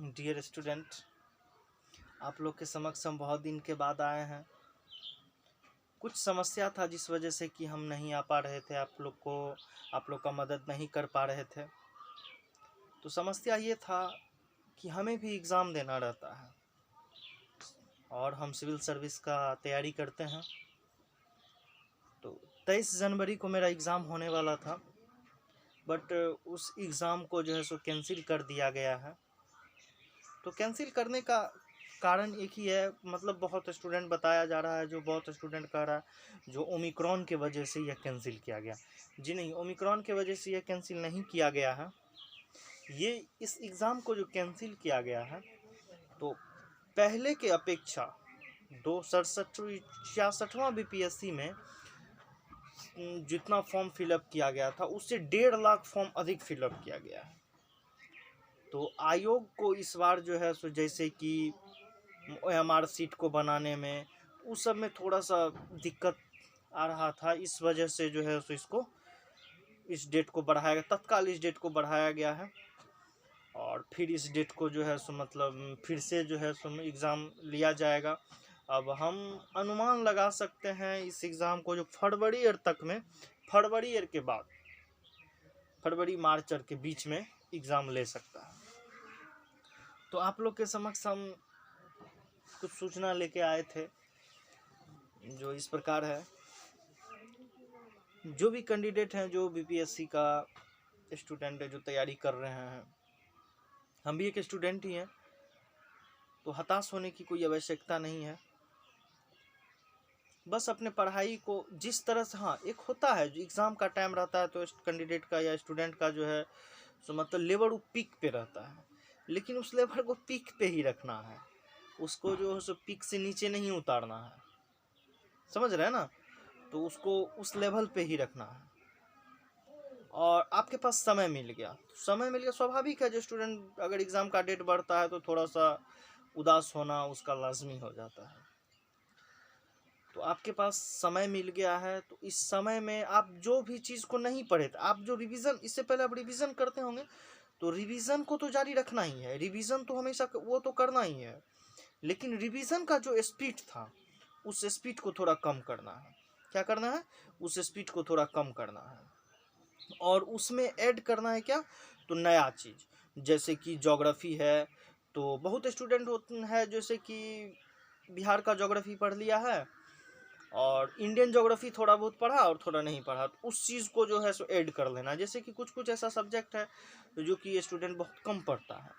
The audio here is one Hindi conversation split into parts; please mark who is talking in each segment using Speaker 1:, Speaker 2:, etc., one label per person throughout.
Speaker 1: डियर स्टूडेंट, आप लोग के समक्ष हम बहुत दिन के बाद आए हैं। कुछ समस्या था जिस वजह से कि हम नहीं आ पा रहे थे, आप लोग का मदद नहीं कर पा रहे थे। तो समस्या ये था कि हमें भी एग्ज़ाम देना रहता है और हम सिविल सर्विस का तैयारी करते हैं। तो 23 जनवरी को मेरा एग्ज़ाम होने वाला था, बट उस एग्ज़ाम को जो है सो कैंसिल कर दिया गया है। तो कैंसिल करने का कारण एक ही है, मतलब बहुत स्टूडेंट बताया जा रहा है, जो बहुत स्टूडेंट कह रहा है जो ओमिक्रॉन के वजह से यह कैंसिल किया गया। जी नहीं, ओमिक्रॉन के वजह से यह कैंसिल नहीं किया गया है। ये इस एग्ज़ाम को जो कैंसिल किया गया है, तो पहले के अपेक्षा 66वां BPSC में जितना फॉर्म फिलअप किया गया था उससे 1.5 लाख फॉर्म अधिक फिलअप किया गया है। तो आयोग को इस बार जो है सो जैसे कि OMR सीट को बनाने में उस सब में थोड़ा सा दिक्कत आ रहा था, इस वजह से जो है सो इसको इस डेट को बढ़ाया गया, तत्काल इस डेट को बढ़ाया गया है। और फिर इस डेट को जो है सो मतलब फिर से जो है सो एग्ज़ाम लिया जाएगा। अब हम अनुमान लगा सकते हैं इस एग्ज़ाम को जो फरवरी ईयर के बाद फरवरी मार्च के बीच में एग्ज़ाम ले सकता है। तो आप लोग के समक्ष हम कुछ सूचना लेके आए थे जो इस प्रकार है। जो भी कैंडिडेट हैं, जो BPSC का स्टूडेंट है, जो तैयारी कर रहे हैं, हम भी एक स्टूडेंट ही हैं, तो हताश होने की कोई आवश्यकता नहीं है। बस अपने पढ़ाई को जिस तरह से, हाँ एक होता है जो एग्ज़ाम का टाइम रहता है तो कैंडिडेट का या स्टूडेंट का जो है सो मतलब लेवल वो पीक पे रहता है, लेकिन उस लेवल को पीक पे ही रखना है, उसको जो है सो पीक से नीचे नहीं उतारना है, समझ रहे हैं ना। तो उसको उस लेवल पे ही रखना है। और आपके पास समय मिल गया, स्वाभाविक है, जो स्टूडेंट अगर एग्ज़ाम का डेट बढ़ता है तो थोड़ा सा उदास होना उसका लाजमी हो जाता है। तो आपके पास समय मिल गया है, तो इस समय में आप जो भी चीज़ को नहीं पढ़े थे, आप जो रिवीजन, इससे पहले आप रिवीजन करते होंगे, तो रिवीजन को तो जारी रखना ही है, रिवीजन तो हमेशा वो तो करना ही है, लेकिन रिवीजन का जो स्पीड था उस स्पीड को थोड़ा कम करना है। क्या करना है? उस स्पीड को थोड़ा कम करना है और उसमें ऐड करना है क्या? तो नया चीज़, जैसे कि ज्योग्राफी है, तो बहुत स्टूडेंट होते हैं जैसे कि बिहार का ज्योग्राफी पढ़ लिया है और इंडियन ज्योग्राफी थोड़ा बहुत पढ़ा और थोड़ा नहीं पढ़ा, तो उस चीज़ को जो है सो ऐड कर लेना। जैसे कि कुछ ऐसा सब्जेक्ट है जो कि स्टूडेंट बहुत कम पढ़ता है,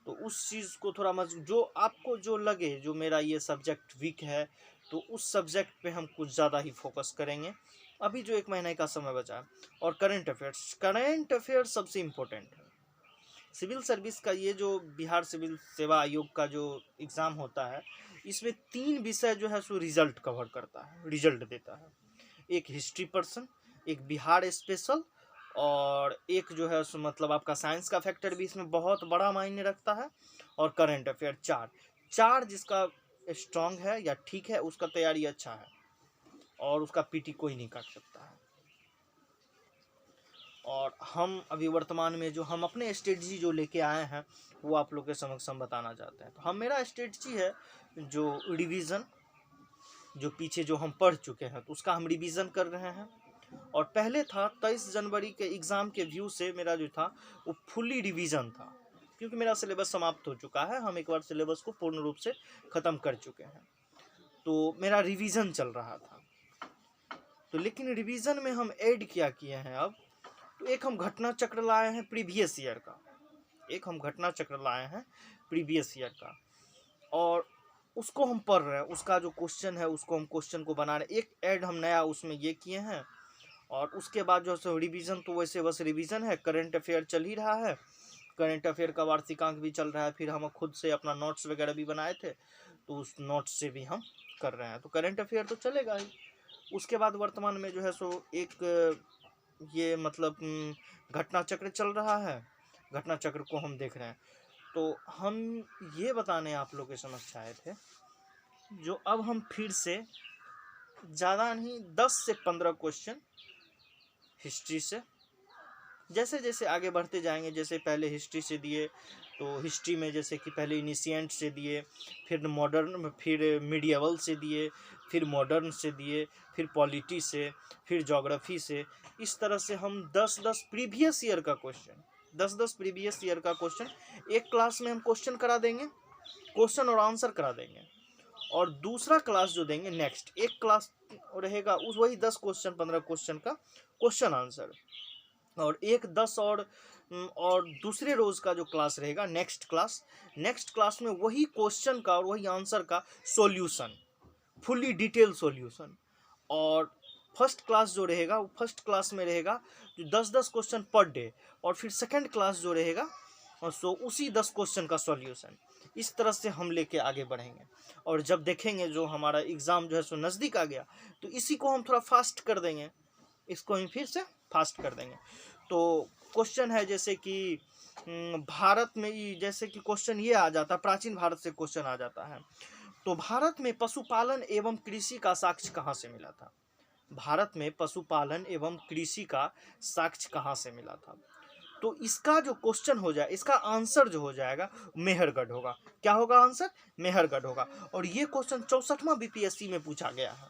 Speaker 1: तो उस चीज़ को थोड़ा जो आपको जो लगे जो मेरा ये सब्जेक्ट वीक है, तो उस सब्जेक्ट पे हम कुछ ज़्यादा ही फोकस करेंगे। अभी जो 1 महीने का समय बचा है, और करंट अफेयर्स सबसे इम्पोर्टेंट है। सिविल सर्विस का ये जो बिहार सिविल सेवा आयोग का जो एग्ज़ाम होता है, इसमें 3 विषय जो है सो रिजल्ट कवर करता है, रिजल्ट देता है। एक हिस्ट्री पर्सन, एक बिहार स्पेशल, और एक जो है सो मतलब आपका साइंस का फैक्टर भी इसमें बहुत बड़ा मायने रखता है, और करंट अफेयर। चार जिसका स्ट्रांग है या ठीक है, उसका तैयारी अच्छा है और उसका PT कोई नहीं काट सकता है। और हम अभी वर्तमान में जो हम अपने स्ट्रेटजी जो लेके आए हैं वो आप लोग के समक्ष हम बताना चाहते हैं। तो मेरा स्ट्रेटजी है जो रिवीजन, जो पीछे जो हम पढ़ चुके हैं तो उसका हम रिवीजन कर रहे हैं। और पहले था 23 जनवरी के एग्ज़ाम के व्यू से मेरा जो था वो फुल्ली रिवीजन था, क्योंकि मेरा सिलेबस समाप्त हो चुका है, हम एक बार सिलेबस को पूर्ण रूप से ख़त्म कर चुके हैं, तो मेरा रिवीजन चल रहा था। तो लेकिन रिवीजन में हम ऐड क्या किए हैं अब, तो एक हम घटना चक्र लाए हैं प्रीवियस ईयर का, और उसको हम पढ़ रहे हैं, उसका जो क्वेश्चन है उसको हम क्वेश्चन को बना रहे हैं। एक ऐड हम नया उसमें ये किए हैं, और उसके बाद जो है रिवीजन तो वैसे बस रिवीजन है। करंट अफेयर चल ही रहा है, करंट अफेयर का वार्षिकांक भी चल रहा है, फिर हम खुद से अपना नोट्स वगैरह भी बनाए थे, तो उस नोट्स से भी हम कर रहे हैं। तो करंट अफेयर तो चलेगा ही। उसके बाद वर्तमान में जो है सो एक ये मतलब घटना चक्र चल रहा है, घटना चक्र को हम देख रहे हैं। तो हम ये बताने आप लोग के समक्ष आए थे, जो अब हम फिर से ज़्यादा नहीं 10 से 15 क्वेश्चन हिस्ट्री से, जैसे जैसे आगे बढ़ते जाएंगे, जैसे पहले हिस्ट्री से दिए, तो हिस्ट्री में जैसे कि पहले इनिशिएंट से दिए, फिर मॉडर्न, फिर मिडिएवल से दिए, फिर मॉडर्न से दिए, फिर पॉलिटी से, फिर ज्योग्राफी से। इस तरह से हम 10-10 प्रीवियस ईयर का क्वेश्चन, 10-10 प्रीवियस ईयर का क्वेश्चन एक क्लास में हम क्वेश्चन करा देंगे, क्वेश्चन और आंसर करा देंगे। और दूसरा क्लास जो देंगे नेक्स्ट, एक क्लास रहेगा उस वही 10 क्वेश्चन 15 क्वेश्चन का क्वेश्चन आंसर, और एक 10 और दूसरे रोज का जो क्लास रहेगा नेक्स्ट क्लास में वही क्वेश्चन का और वही आंसर का सॉल्यूशन, फुल्ली डिटेल सॉल्यूशन। और फर्स्ट क्लास जो रहेगा वो फर्स्ट क्लास में रहेगा जो 10-10 क्वेश्चन पर डे, और फिर सेकंड क्लास जो रहेगा सो उसी 10 क्वेश्चन का सॉल्यूशन। इस तरह से हम लेके आगे बढ़ेंगे। और जब देखेंगे जो हमारा एग्ज़ाम जो है सो नज़दीक आ गया, तो इसी को हम थोड़ा फास्ट कर देंगे, इसको हम फिर से फास्ट कर देंगे। तो क्वेश्चन है जैसे कि भारत में जैसे कि क्वेश्चन ये आ जाता है, प्राचीन भारत से क्वेश्चन आ जाता है, तो भारत में पशुपालन एवं कृषि का साक्ष्य कहाँ से मिला था? भारत में पशुपालन एवं कृषि का साक्ष्य कहाँ से मिला था? तो इसका जो क्वेश्चन हो जाए, इसका आंसर जो हो जाएगा मेहरगढ़ होगा। क्या होगा आंसर? मेहरगढ़ होगा। और ये क्वेश्चन 64वां बीपीएससी में पूछा गया है।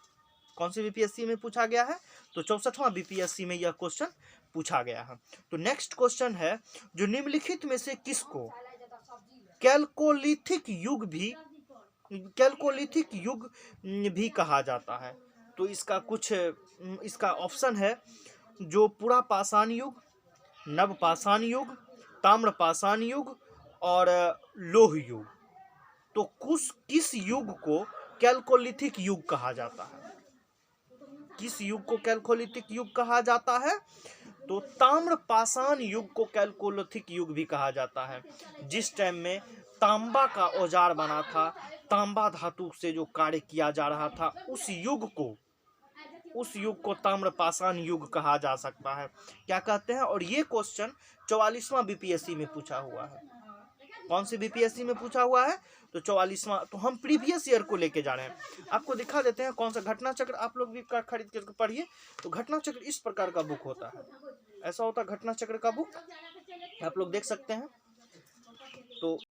Speaker 1: कौन से बीपीएससी में पूछा गया है? तो 64वां बीपीएससी में यह क्वेश्चन पूछा गया है। तो नेक्स्ट क्वेश्चन है, जो निम्नलिखित में से किसको कैल्कोलिथिक युग भी कहा जाता है? तो इसका कुछ इसका ऑप्शन है, जो पुरापाषाण युग, नवपाषाण युग, ताम्रपाषाण युग और लौह युग। तो किस युग को कैल्कोलिथिक युग कहा जाता है? किस युग को कैल्कोलिथिक युग कहा जाता है? तो ताम्रपाषाण युग को कैल्कोलिथिक युग भी कहा जाता है। जिस टाइम में तांबा का औजार बना था, तांबा धातु से जो कार्य किया जा रहा था, उस युग को ताम्रपाषाण युग कहा जा सकता है। क्या कहते हैं? और ये क्वेश्चन 44वां बीपीएससी में पूछा हुआ है। कौन से बीपीएससी में पूछा हुआ है? तो 44वां। तो हम प्रीवियस ईयर को लेके जा रहे हैं। आपको दिखा देते हैं कौन सा घटना चक्र, आप लोग भी खरीद कर पढ़िए। तो घटना चक्र इस प्रकार का बुक होता है, ऐसा होता है घटना चक्र का बुक, आप लोग देख सकते हैं। तो